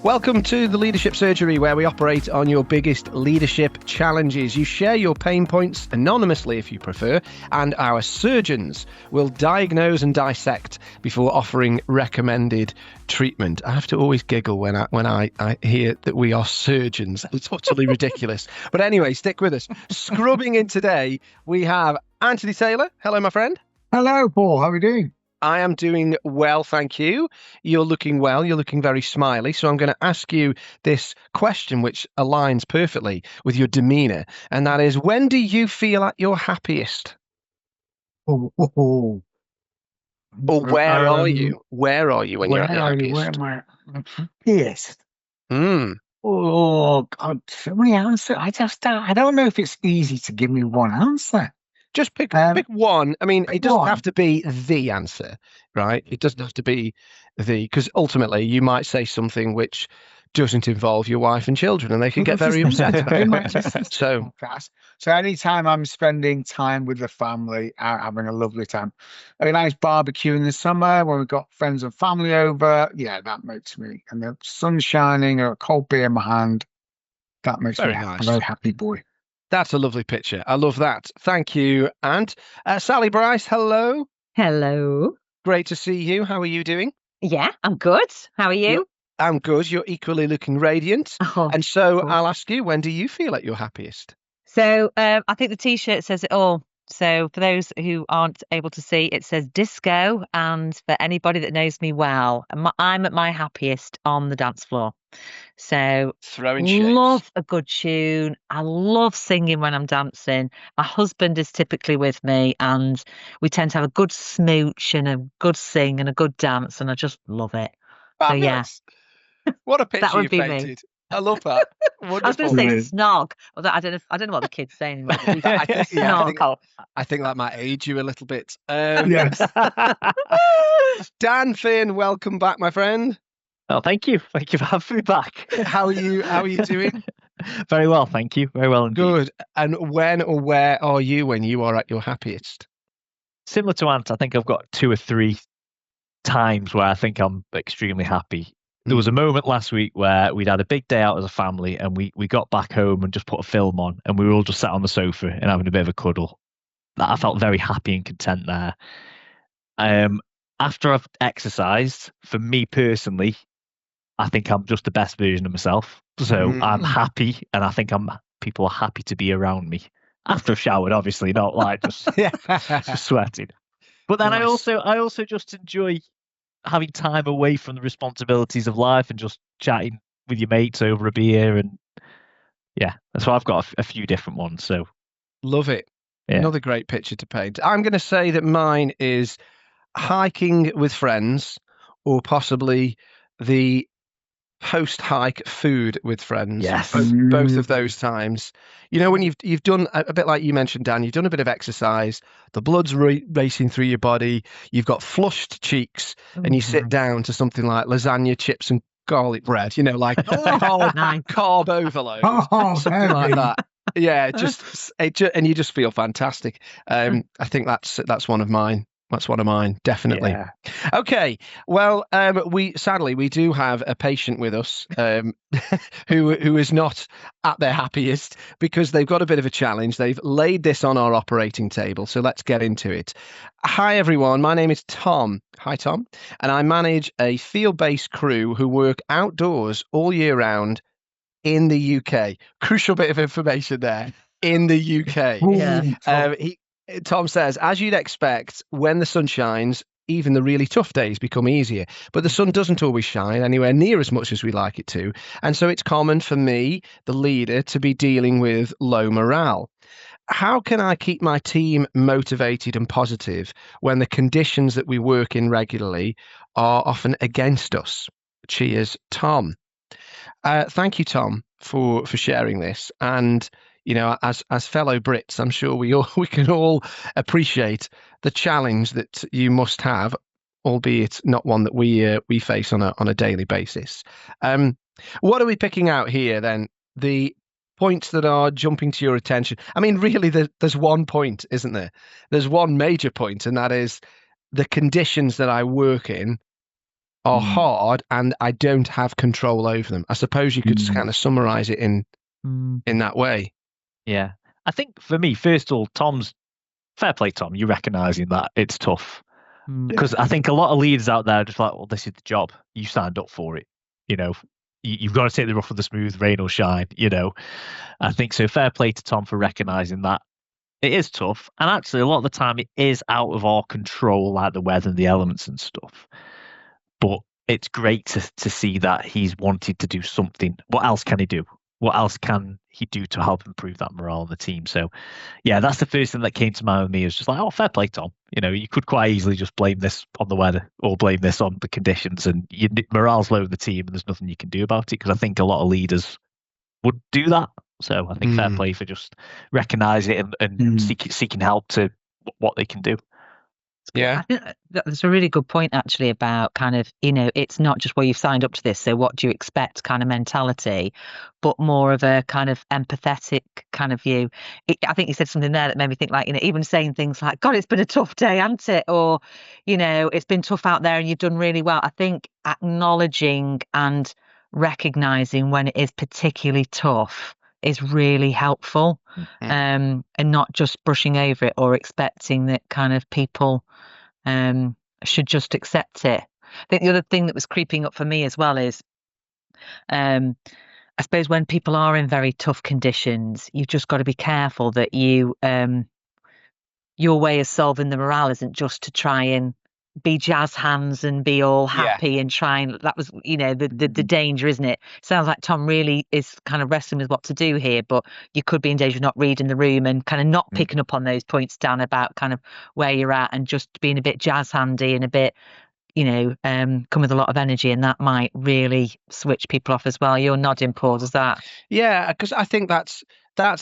Welcome to the Leadership Surgery, where we operate on your biggest leadership challenges. You share your pain points anonymously if you prefer, and our surgeons will diagnose and dissect before offering recommended treatment. I have to always giggle when I hear that we are surgeons. It's utterly ridiculous. But anyway, stick with us. Scrubbing in today, we have Anthony Taylor. Hello, my friend. Hello, Paul. How are you doing? I am doing well, thank you. You're looking well. You're looking very smiley. So I'm going to ask you this question, which aligns perfectly with your demeanour. And that is, when do you feel at your happiest? Oh. Or where are you? Where are you when you're at your happiest? Where am I at happiest? Mm. Oh, God. So many answers. I don't know if it's easy to give me one answer. Just pick one. I mean, it doesn't have to be the answer, right? It doesn't have to be because ultimately you might say something which doesn't involve your wife and children, and they can get very upset about it. So anytime I'm spending time with the family, out having a lovely time, a nice barbecue in the summer when we've got friends and family over, yeah, that makes me, and the sun shining or a cold beer in my hand, that makes me nice. a very happy boy. That's a lovely picture. I love that. Thank you. And Sally Bryce, hello. Hello. Great to see you. How are you doing? Yeah, I'm good. How are you? I'm good. You're equally looking radiant. Oh, and so cool. I'll ask you, when do you feel at your happiest? So I think the T-shirt says it all. So for those who aren't able to see, it says disco. And for anybody that knows me well, I'm at my happiest on the dance floor. So throwing shapes. Love a good tune. I love singing when I'm dancing. My husband is typically with me, and we tend to have a good smooch and a good sing and a good dance, and I just love it. Fabulous. So yeah, what a picture that would you be painted. Me. I love that. Wonderful. I was going to say snog. Although I don't know what the kids say anymore. Snog. I think that might age you a little bit. Yes. Dan Finn, welcome back, my friend. Oh, thank you. Thank you for having me back. How are you doing? Very well, thank you. Very well indeed. Good. And when or where are you when you are at your happiest? Similar to Ant, I think I've got 2 or 3 times where I think I'm extremely happy. There was a moment last week where we'd had a big day out as a family, and we got back home and just put a film on, and we were all just sat on the sofa and having a bit of a cuddle. I felt very happy and content there. After I've exercised, for me personally, I think I'm just the best version of myself. So I'm happy, and I think people are happy to be around me. After I've showered, obviously, not like just sweating. But then nice. I also just enjoy having time away from the responsibilities of life and just chatting with your mates over a beer, and yeah, that's why I've got a few different ones. So love it. Yeah. Another great picture to paint. I'm going to say that mine is hiking with friends, or possibly the post-hike food with friends. Yes. Both of those times. You know, when you've done a bit like you mentioned, Dan, you've done a bit of exercise, the blood's racing through your body, you've got flushed cheeks, and you sit down to something like lasagna, chips, and garlic bread. You know, like carb overload, something like that. Yeah, and you just feel fantastic. I think that's one of mine. That's one of mine, definitely. Yeah. Okay, well, we do have a patient with us who is not at their happiest because they've got a bit of a challenge. They've laid this on our operating table, so let's get into it. Hi, everyone. My name is Tom. Hi, Tom. And I manage a field-based crew who work outdoors all year round in the UK. Crucial bit of information there. In the UK. Yeah. Tom says, as you'd expect, when the sun shines, even the really tough days become easier. But the sun doesn't always shine anywhere near as much as we like it to. And so it's common for me, the leader, to be dealing with low morale. How can I keep my team motivated and positive when the conditions that we work in regularly are often against us? Cheers, Tom. Thank you, Tom, for sharing this. And you know, as fellow Brits, I'm sure we can all appreciate the challenge that you must have, albeit not one that we face on a daily basis. What are we picking out here then? The points that are jumping to your attention. I mean, really, there's one point, isn't there? There's one major point, and that is the conditions that I work in are hard and I don't have control over them. I suppose you could kind of summarize it in that way. Yeah. I think for me, first of all, Tom's fair play, Tom. You're recognizing that it's tough. Because I think a lot of leaders out there are just like, well, this is the job. You signed up for it. You've got to take the rough with the smooth, rain or shine. I think so. Fair play to Tom for recognizing that it is tough. And actually, a lot of the time, it is out of our control, like the weather and the elements and stuff. But it's great to see that he's wanted to do something. What else can he do? What else can he do to help improve that morale of the team? So, yeah, that's the first thing that came to mind with me. Is just like, oh, fair play, Tom. You could quite easily just blame this on the weather or blame this on the conditions, and morale's low in the team, and there's nothing you can do about it. Because I think a lot of leaders would do that. So I think fair play for just recognizing it and seeking help to what they can do. Yeah, I think that's a really good point actually about kind of, it's not just, well, you've signed up to this, so what do you expect kind of mentality, but more of a kind of empathetic kind of view. I think you said something there that made me think like, even saying things like, God, it's been a tough day, hasn't it? Or, it's been tough out there and you've done really well. I think acknowledging and recognizing when it is particularly tough is really helpful, and not just brushing over it or expecting that kind of people should just accept it. I think the other thing that was creeping up for me as well is, I suppose when people are in very tough conditions, you've just got to be careful that your way of solving the morale isn't just to try and be jazz hands and be all happy and try and that was the danger, isn't it? Sounds like Tom really is kind of wrestling with what to do here, but you could be in danger of not reading the room and kind of not picking up on those points, Dan, about kind of where you're at and just being a bit jazz handy and a bit come with a lot of energy, and that might really switch people off as well. You're nodding, Paul, does that? Yeah, because I think that's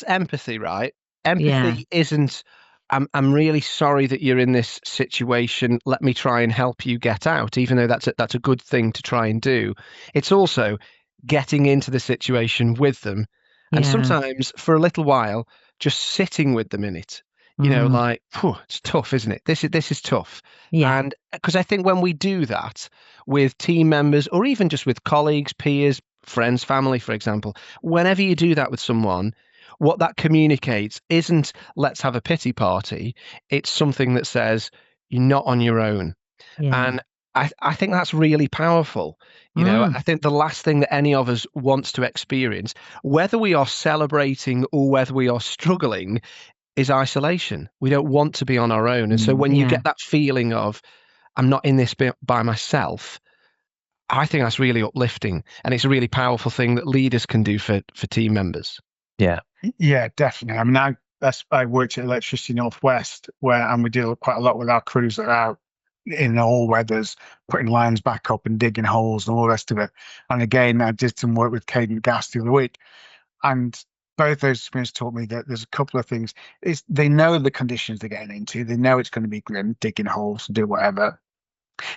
empathy, right? Empathy isn't I'm really sorry that you're in this situation. Let me try and help you get out, even though that's a good thing to try and do. It's also getting into the situation with them. And sometimes for a little while, just sitting with them in it, like, it's tough, isn't it? This is tough. Yeah. And because I think when we do that with team members or even just with colleagues, peers, friends, family, for example, whenever you do that with someone, what that communicates isn't let's have a pity party. It's something that says you're not on your own. Yeah. And I think that's really powerful. I think the last thing that any of us wants to experience, whether we are celebrating or whether we are struggling, is isolation. We don't want to be on our own. And so when you get that feeling of, I'm not in this by myself, I think that's really uplifting. And it's a really powerful thing that leaders can do for team members. Yeah, definitely. I mean, I worked at Electricity Northwest, and we deal quite a lot with our crews that are out in all weathers, putting lines back up and digging holes and all the rest of it. And again, I did some work with Cadent Gas the other week, and both those experiences taught me that there's a couple of things. They know the conditions they're getting into. They know it's going to be grim, digging holes, do whatever.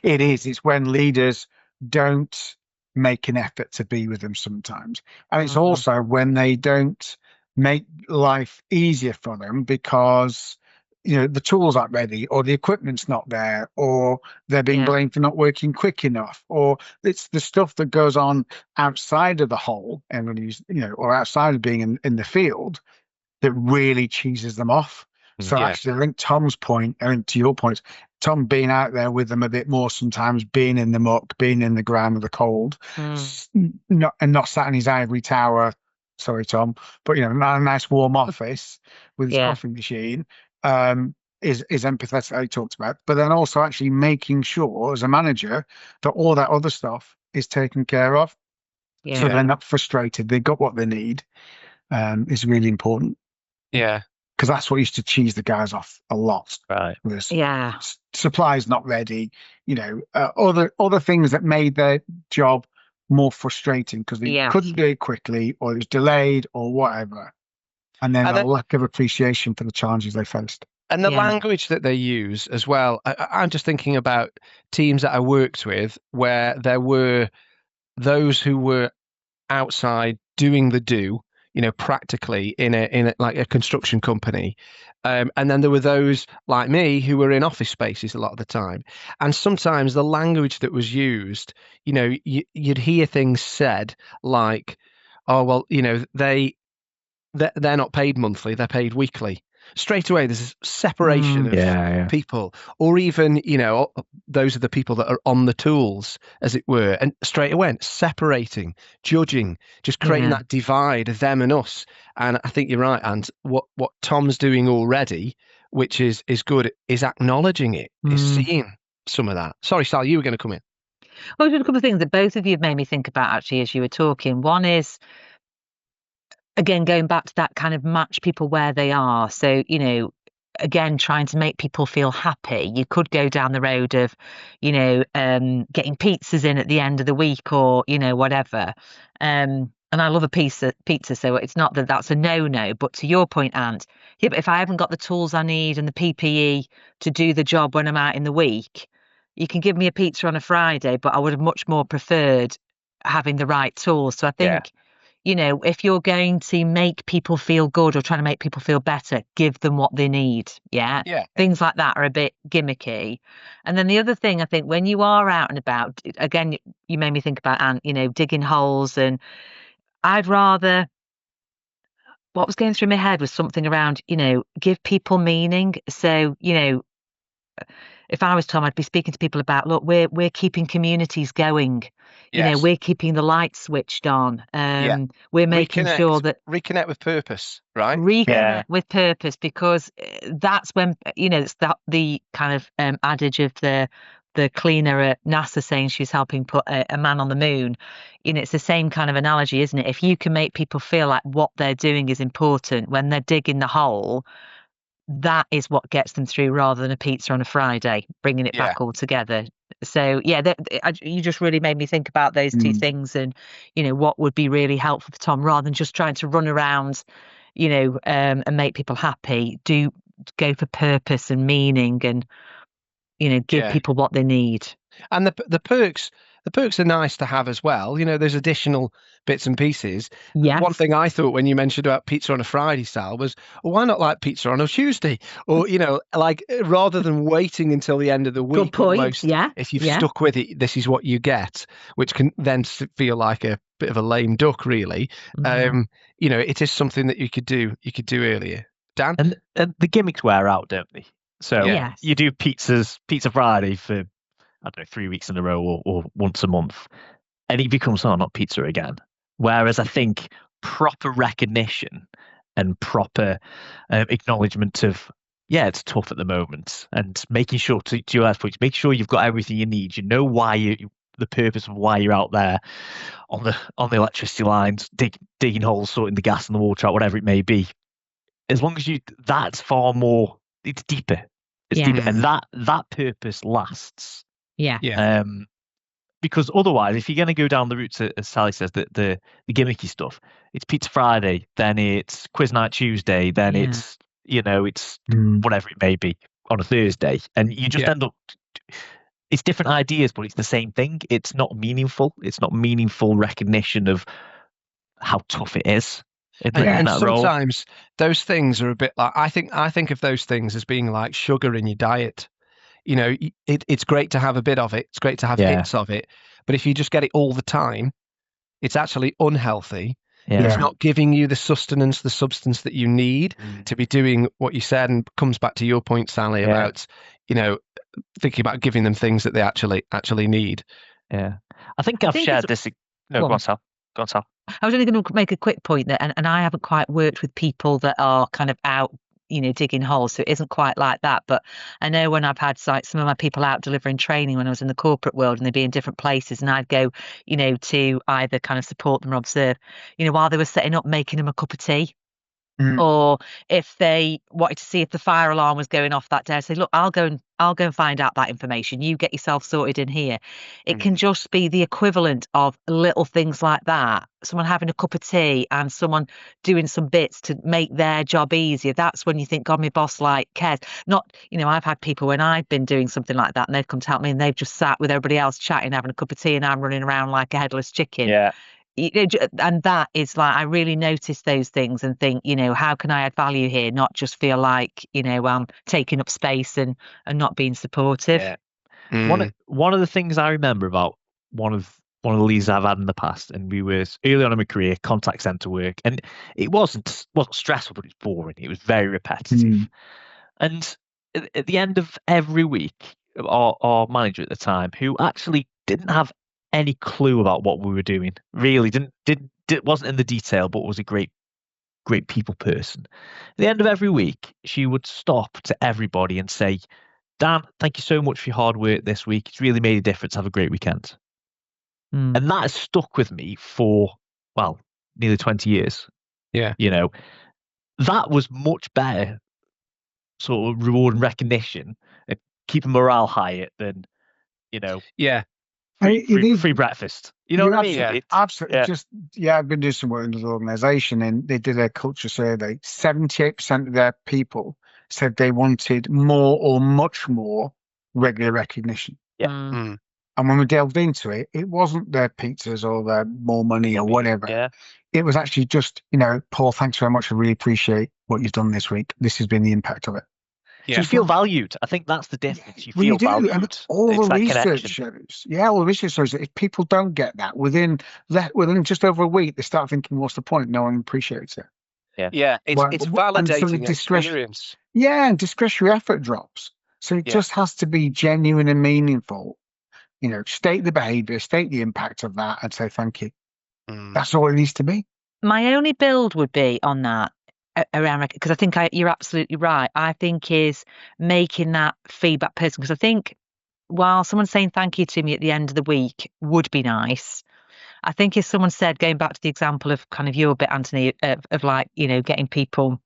It's when leaders don't make an effort to be with them sometimes. And it's also when they don't make life easier for them because the tools aren't ready, or the equipment's not there, or they're being blamed for not working quick enough, or it's the stuff that goes on outside of the hole and or outside of being in the field that really cheeses them off. So actually, I think Tom's point, to your point, Tom being out there with them a bit more sometimes, being in the muck, being in the ground of the cold, not sat in his ivory tower. Sorry, Tom, but not a nice warm office with his coffee machine. Is empathetic that he talked about, but then also actually making sure as a manager that all that other stuff is taken care of, so they're not frustrated. They got what they need. Is really important. Yeah. Because that's what used to cheese the guys off a lot. Right. Supplies not ready, other things that made their job more frustrating because they couldn't do it quickly, or it was delayed, or whatever. And then a lack of appreciation for the challenges they faced. And the language that they use as well. I'm just thinking about teams that I worked with where there were those who were outside doing the do, practically in a like a construction company. And then there were those like me who were in office spaces a lot of the time. And sometimes the language that was used, you'd hear things said like, oh, well, they're not paid monthly, they're paid weekly. Straight away, there's a separation of Yeah. people, or even, those are the people that are on the tools, as it were. And straight away, separating, judging, just creating Yeah. that divide of them and us. And I think you're right. And what Tom's doing already, which is good, is acknowledging it, is seeing some of that. Sorry, Sal, you were going to come in. Well, there's a couple of things that both of you have made me think about actually as you were talking. One is, again, going back to that kind of match people where they are. So, again, trying to make people feel happy. You could go down the road of, getting pizzas in at the end of the week or, whatever. And I love a pizza, so it's not that that's a no. But to your point, Ant, yeah, but if I haven't got the tools I need and the PPE to do the job when I'm out in the week, you can give me a pizza on a Friday, but I would have much more preferred having the right tools. So I think, if you're going to make people feel good or trying to make people feel better, give them what they need. Yeah. Things like that are a bit gimmicky. And then the other thing, I think, when you are out and about, again, you made me think about Ant, digging holes. And I'd rather, what was going through my head was something around, give people meaning. So, if I was Tom, I'd be speaking to people about, look, we're keeping communities going. We're keeping the lights switched on. We're making sure that reconnect with purpose, right? Reconnect with purpose, because that's when it's the kind of adage of the cleaner at NASA saying she's helping put a man on the moon. It's the same kind of analogy, isn't it? If you can make people feel like what they're doing is important when they're digging the hole, that is what gets them through, rather than a pizza on a Friday, bringing it back all together. So you just really made me think about those two things, and what would be really helpful for Tom, rather than just trying to run around, and make people happy. Do go for purpose and meaning, and give people what they need. And the perks are nice to have as well. There's additional bits and pieces. Yes. One thing I thought when you mentioned about pizza on a Friday, Sal, was, well, why not like pizza on a Tuesday? Or, like, rather than waiting until the end of the week. Good point. Almost, yeah. If you've stuck with it, this is what you get, which can then feel like a bit of a lame duck, really. It is something that you could do earlier. Dan? And the gimmicks wear out, don't they? So you do Pizza Friday for, I don't know, 3 weeks in a row or once a month, and it becomes not pizza again. Whereas I think proper recognition and proper acknowledgement of, it's tough at the moment, and making sure, to your last point, make sure you've got everything you need. You know why the purpose of why you're out there on the electricity lines, digging holes, sorting the gas and the water out, whatever it may be. As long as that's far more. It's deeper. It's deeper, and that purpose lasts. Yeah. Because otherwise, if you're going to go down the route, as Sally says, the gimmicky stuff, it's Pizza Friday, then it's Quiz Night Tuesday, then it's whatever it may be on a Thursday, and you just end up. It's different ideas, but it's the same thing. It's not meaningful. It's not meaningful recognition of how tough it is. And sometimes those things are a bit like, I think of those things as being like sugar in your diet. It's great to have a bit of it. It's great to have hits of it. But if you just get it all the time, it's actually unhealthy. It's not giving you the sustenance, the substance that you need to be doing what you said, and comes back to your point, Sally, about, thinking about giving them things that they actually need. Yeah. I think I've shared this. No, go on, Sal. I was only going to make a quick point that, and I haven't quite worked with people that are kind of out, digging holes, so it isn't quite like that. But I know when I've had some of my people out delivering training when I was in the corporate world, and they'd be in different places, and I'd go, to either kind of support them or observe, while they were setting up, making them a cup of tea. Or if they wanted to see if the fire alarm was going off that day, I'd say, look, I'll go and find out that information. You get yourself sorted in here. It can just be the equivalent of little things like that. Someone having a cup of tea and someone doing some bits to make their job easier. That's when you think, God, my boss cares. Not, I've had people when I've been doing something like that, and they've come to help me, and they've just sat with everybody else chatting, having a cup of tea, and I'm running around like a headless chicken. Yeah. and that is like, I really notice those things and think, how can I add value here? Not just feel like, I'm taking up space and not being supportive. Yeah. Mm. One of the things I remember about one of the leads I've had in the past, and we were early on in my career, contact center work, and it wasn't stressful, but it was boring. It was very repetitive. And at the end of every week, our manager at the time, who actually didn't have any clue about what we were doing, really wasn't in the detail, but was a great people person. At the end of every week, she would stop to everybody and say, Dan, thank you so much for your hard work this week. It's really made a difference. Have a great weekend. And that has stuck with me for, well, nearly 20 years. Yeah. That was much better sort of reward and recognition and keeping morale higher than, Yeah. free breakfast. You know what I mean? Yeah, absolutely. I've been doing some work in this organisation, and they did a culture survey. 78% of their people said they wanted more or much more regular recognition. Yeah. Mm. And when we delved into it, it wasn't their pizzas or their more money or whatever. Yeah. It was actually just, Paul, thanks very much. I really appreciate what you've done this week. This has been the impact of it. Yeah. So you feel valued. I think that's the difference. You Well, feel you do, valued. and all It's the that research connection. shows. Yeah, all the research shows that if people don't get that within just over a week, they start thinking, "What's the point? No one appreciates it." Yeah. It's And so the validating experience. Yeah, and discretionary effort drops. So it just has to be genuine and meaningful. State the behaviour, state the impact of that, and say thank you. That's all it needs to be. My only build would be on that around, because I think you're absolutely right. I think is making that feedback person, because I think while someone saying thank you to me at the end of the week would be nice, I think if someone said, going back to the example of kind of your bit, Anthony, of like, getting people,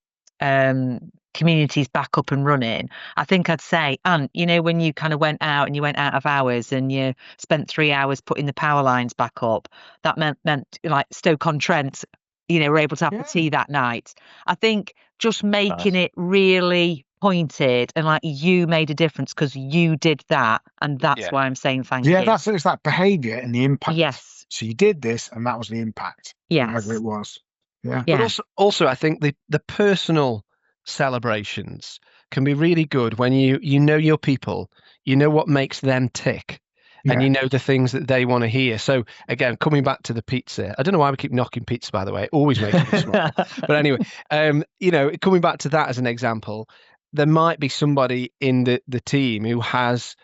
communities back up and running, I think I'd say, and when you kind of went out and you went out of hours and you spent 3 hours putting the power lines back up, that meant like Stoke-on-Trent, were able to have the tea that night. I think just making it really pointed and like you made a difference because you did that, and that's why I'm saying thank you. Yeah, it's that behaviour and the impact. Yes. So you did this, and that was the impact. Yes. Whatever it was. Yeah. But also, I think the personal celebrations can be really good when you know your people, you know what makes them tick, and you know the things that they want to hear. So again, coming back to the pizza, I don't know why we keep knocking pizza, by the way. It always makes me smile. But anyway, coming back to that as an example, there might be somebody in the team who has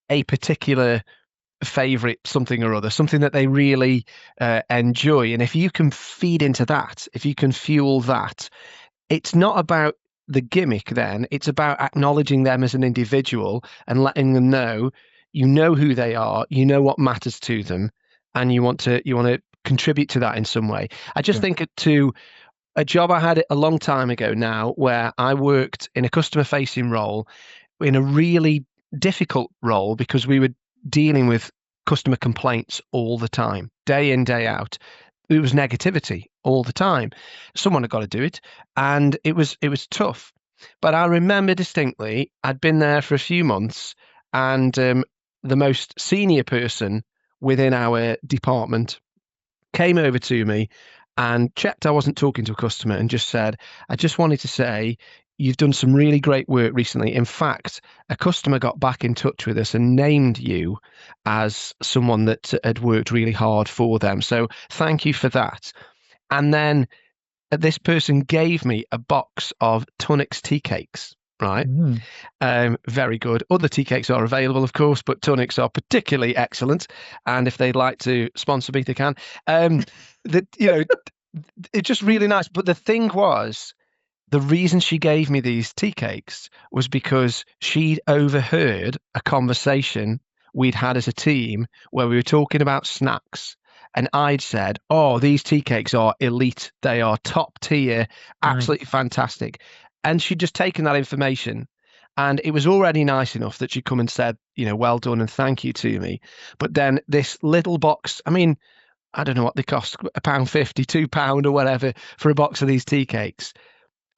a particular favorite something or other, something that they really enjoy. And if you can feed into that, if you can fuel that, it's not about the gimmick then, it's about acknowledging them as an individual and letting them know you know who they are, you know what matters to them, and you want to contribute to that in some way. I just think to a job I had a long time ago now, where I worked in a customer facing role, in a really difficult role, because we were dealing with customer complaints all the time, day in, day out. It was negativity all the time. Someone had got to do it, and it was tough. But I remember distinctly, I'd been there for a few months, and the most senior person within our department came over to me and checked I wasn't talking to a customer, and just said, I just wanted to say, you've done some really great work recently. In fact, a customer got back in touch with us and named you as someone that had worked really hard for them. So thank you for that. And then this person gave me a box of Tunnix tea cakes, right? Very good. Other tea cakes are available, of course, but Tunnix are particularly excellent. And if they'd like to sponsor me, they can. It's just really nice. But the thing was, the reason she gave me these tea cakes was because she'd overheard a conversation we'd had as a team where we were talking about snacks. And I'd said, oh, these tea cakes are elite. They are top tier, absolutely fantastic. And she'd just taken that information, and it was already nice enough that she'd come and said, well done and thank you to me. But then this little box, I mean, I don't know what they cost, £1.50, £2 or whatever for a box of these tea cakes.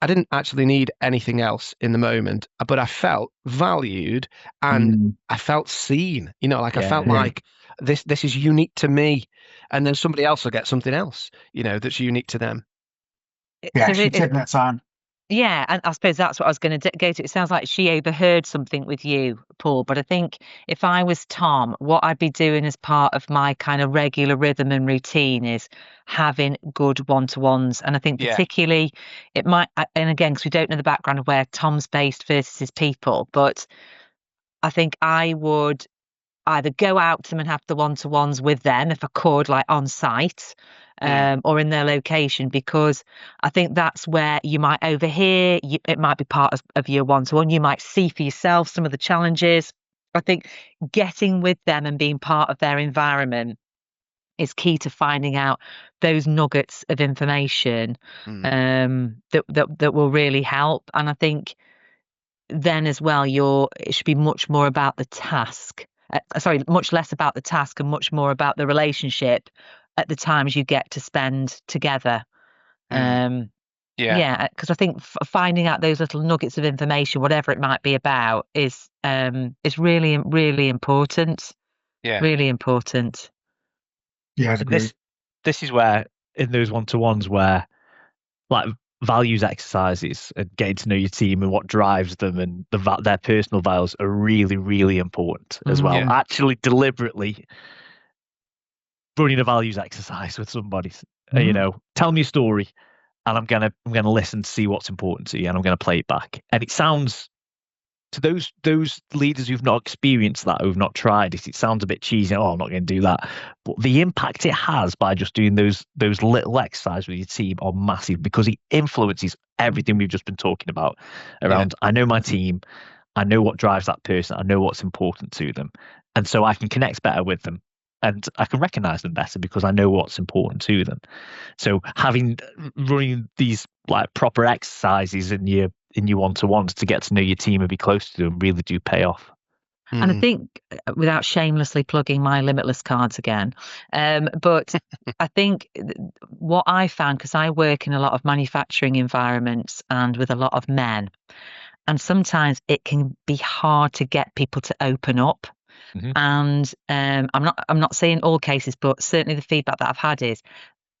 I didn't actually need anything else in the moment, but I felt valued and I felt seen, I felt like this is unique to me, and then somebody else will get something else, that's unique to them. Yeah, So she's taking that time. Yeah, and I suppose that's what I was going to go to. It sounds like she overheard something with you, Paul. But I think if I was Tom, what I'd be doing as part of my kind of regular rhythm and routine is having good one-to-ones. And I think Yeah. particularly it might, and again, because we don't know the background of where Tom's based versus his people, but I think I would either go out to them and have the one-to-ones with them if I could, like on site, or in their location, because I think that's where you might overhear. It might be part of your one-to-one. You might see for yourself some of the challenges. I think getting with them and being part of their environment is key to finding out those nuggets of information that will really help. And I think then as well, it should be much more about the task. Much less about the task and much more about the relationship at the times you get to spend together. Yeah. Yeah, because I think finding out those little nuggets of information, whatever it might be about, is really, really important. Yeah. Really important. Yeah, I agree. This is where, in those one-to-ones where, like, values exercises and getting to know your team and what drives them and their personal values are really, really important as well. Yeah. Actually, deliberately running a values exercise with somebody, tell me a story, and I'm gonna listen to see what's important to you, and I'm gonna play it back. And it sounds, to those leaders who've not experienced that, who've not tried it, it sounds a bit cheesy. Oh, I'm not going to do that. But the impact it has by just doing those little exercises with your team are massive, because it influences everything we've just been talking about around. I know my team, I know what drives that person, I know what's important to them, and so I can connect better with them, and I can recognize them better because I know what's important to them. So running these like proper exercises in your one-to-ones to get to know your team and be close to them really do pay off. And I think, without shamelessly plugging my Limitless cards again, but I think what I found, because I work in a lot of manufacturing environments and with a lot of men, and sometimes it can be hard to get people to open up. And I'm not saying all cases, but certainly the feedback that I've had is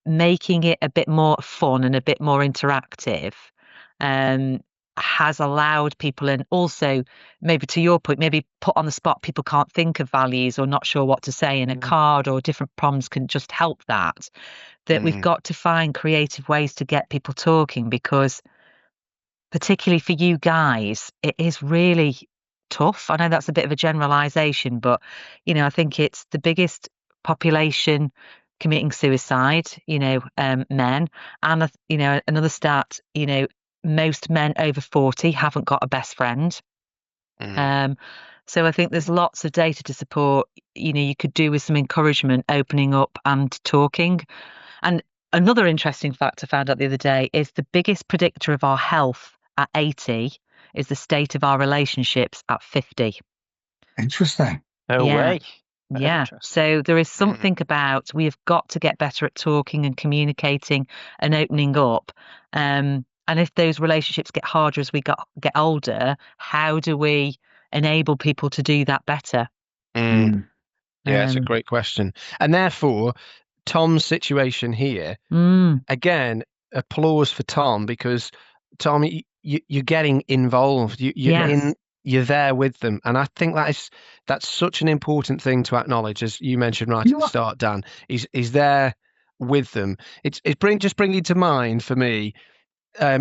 making it a bit more fun and a bit more interactive has allowed people, and also maybe to your point, maybe put on the spot, people can't think of values or not sure what to say, and a card or different prompts can just help that we've got to find creative ways to get people talking, because particularly for you guys, it is really tough. I know that's a bit of a generalization, but I think it's the biggest population committing suicide, men. And another stat, most men over 40 haven't got a best friend. So I think there's lots of data to support, you could do with some encouragement, opening up and talking. And another interesting fact I found out the other day is the biggest predictor of our health at 80 is the state of our relationships at 50. Interesting. No way. Yeah. So there is something about, we have got to get better at talking and communicating and opening up. And if those relationships get harder as we get older, how do we enable people to do that better? Yeah, it's a great question. And therefore, Tom's situation here, again, applause for Tom, because Tom, you're getting involved. You're there with them, and I think that's such an important thing to acknowledge, as you mentioned right at the start, Dan. He's there with them. It's bringing to mind for me.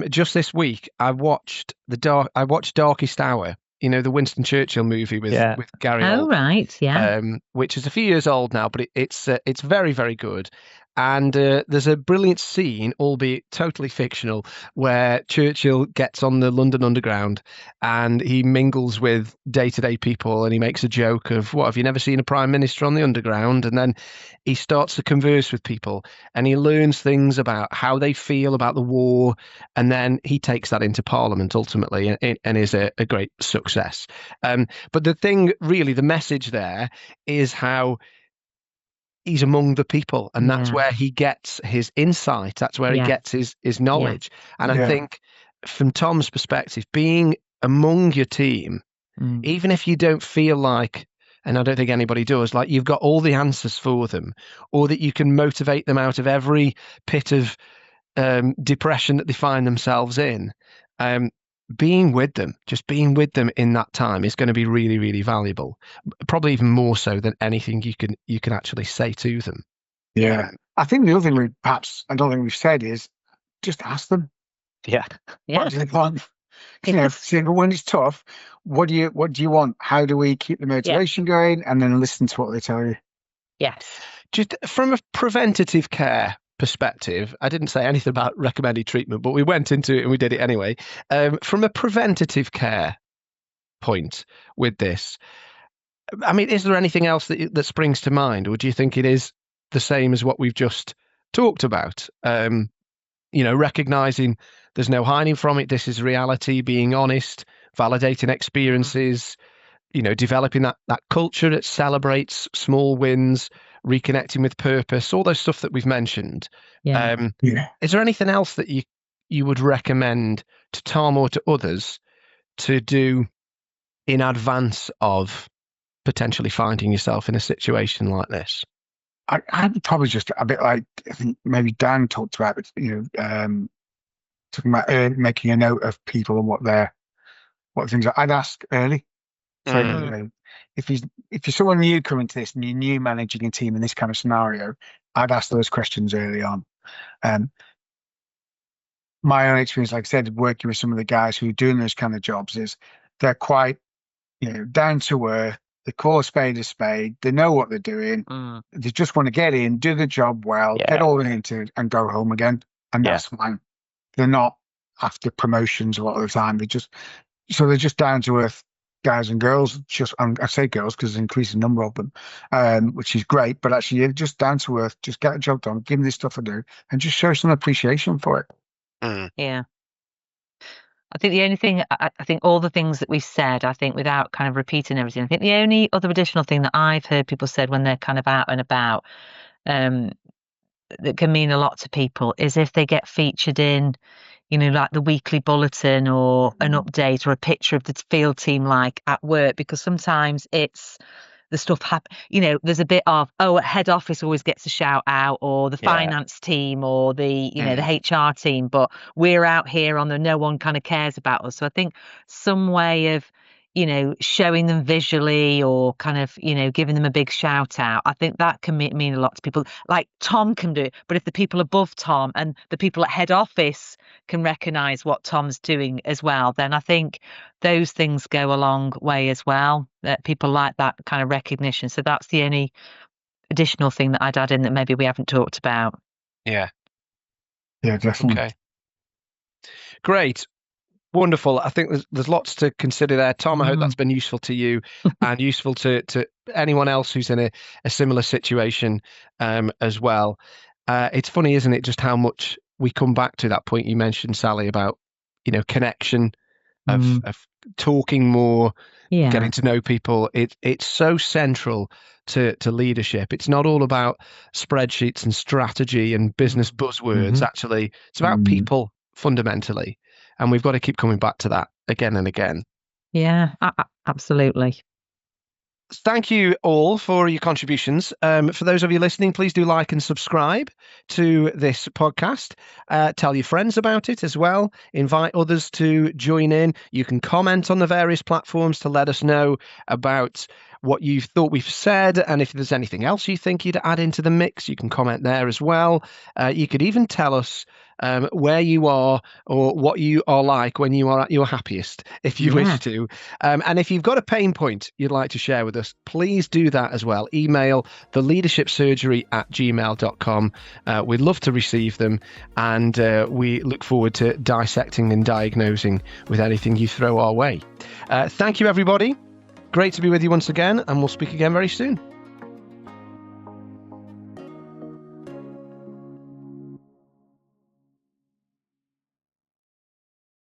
Just this week, I watched Darkest Hour. The Winston Churchill movie with Gary Oldman. Oh, right, yeah. Which is a few years old now, but it's very, very good. And there's a brilliant scene, albeit totally fictional, where Churchill gets on the London Underground and he mingles with day-to-day people, and he makes a joke of, what, have you never seen a prime minister on the Underground? And then he starts to converse with people, and he learns things about how they feel about the war, and then he takes that into Parliament ultimately, and is a great success. But the thing, really, the message there is how he's among the people, and that's where he gets his insight. That's where he gets his knowledge. And I think from Tom's perspective, being among your team, even if you don't feel like and I don't think anybody does, like you've got all the answers for them, or that you can motivate them out of every pit of depression that they find themselves in. Being with them, just being with them in that time is going to be really, really valuable. Probably even more so than anything you can actually say to them. Yeah. I think the other thing I don't think we've said is just ask them. Yeah. What do they want? When it's tough, what do you want? How do we keep the motivation going? And then listen to what they tell you. Yes. Just from a preventative care perspective, I didn't say anything about recommended treatment, but we went into it and we did it anyway. From a preventative care point with this, I mean, is there anything else that springs to mind, or do you think it is the same as what we've just talked about? Recognizing there's no hiding from it. This is reality, being honest, validating experiences, developing that culture that celebrates small wins, reconnecting with purpose, all those stuff that we've mentioned. Yeah. Is there anything else that you would recommend to Tom or to others to do in advance of potentially finding yourself in a situation like this? I'd probably just a bit like, I think maybe Dan talked about it, talking about making a note of people and what things are. I'd ask early. So, if you're someone new coming to this and you're new managing a team in this kind of scenario, I'd ask those questions early on. My own experience, like I said, working with some of the guys who are doing those kind of jobs, is they're quite, down to earth. They call a spade. They know what they're doing. They just want to get in, do the job well, get all into it, and go home again. And that's fine. They're not after promotions a lot of the time. They're just down to earth guys and girls. I say girls because there's an increasing number of them, which is great. But actually, you're just down to earth. Just get a job done. Give them this stuff to do, and just show some appreciation for it. Yeah. I think the only thing, I think all the things that we've said, I think without kind of repeating everything, I think the only other additional thing that I've heard people said when they're kind of out and about, that can mean a lot to people, is if they get featured in, like the weekly bulletin or an update or a picture of the field team, like at work, because sometimes it's the stuff there's a bit of, head office always gets a shout out, or the finance team, or the the HR team, but we're out here on the no one kind of cares about us. So I think some way of showing them visually, or kind of giving them a big shout out, I think that can mean a lot to people. Like Tom can do it, but if the people above Tom and the people at head office can recognize what Tom's doing as well, then I think those things go a long way as well, that people like that kind of recognition. So that's the only additional thing that I'd add in that maybe we haven't talked about. Yeah, definitely. Okay, great. Wonderful. I think there's lots to consider there. Tom, I hope that's been useful to you and useful to anyone else who's in a similar situation as well. It's funny, isn't it, just how much we come back to that point you mentioned, Sally, about connection, of talking more, getting to know people. It's so central to leadership. It's not all about spreadsheets and strategy and business buzzwords. Actually, it's about people fundamentally. And we've got to keep coming back to that again and again. Yeah, absolutely. Thank you all for your contributions. For those of you listening, please do like and subscribe to this podcast. Tell your friends about it as well. Invite others to join in. You can comment on the various platforms to let us know about what you thought we've said, and if there's anything else you think you'd add into the mix, you can comment there as well. You could even tell us where you are or what you are like when you are at your happiest, if you wish to. And if you've got a pain point you'd like to share with us, please do that as well. Email theleadershipsurgery@gmail.com. We'd love to receive them, and we look forward to dissecting and diagnosing with anything you throw our way. Thank you, everybody. Great to be with you once again, and we'll speak again very soon.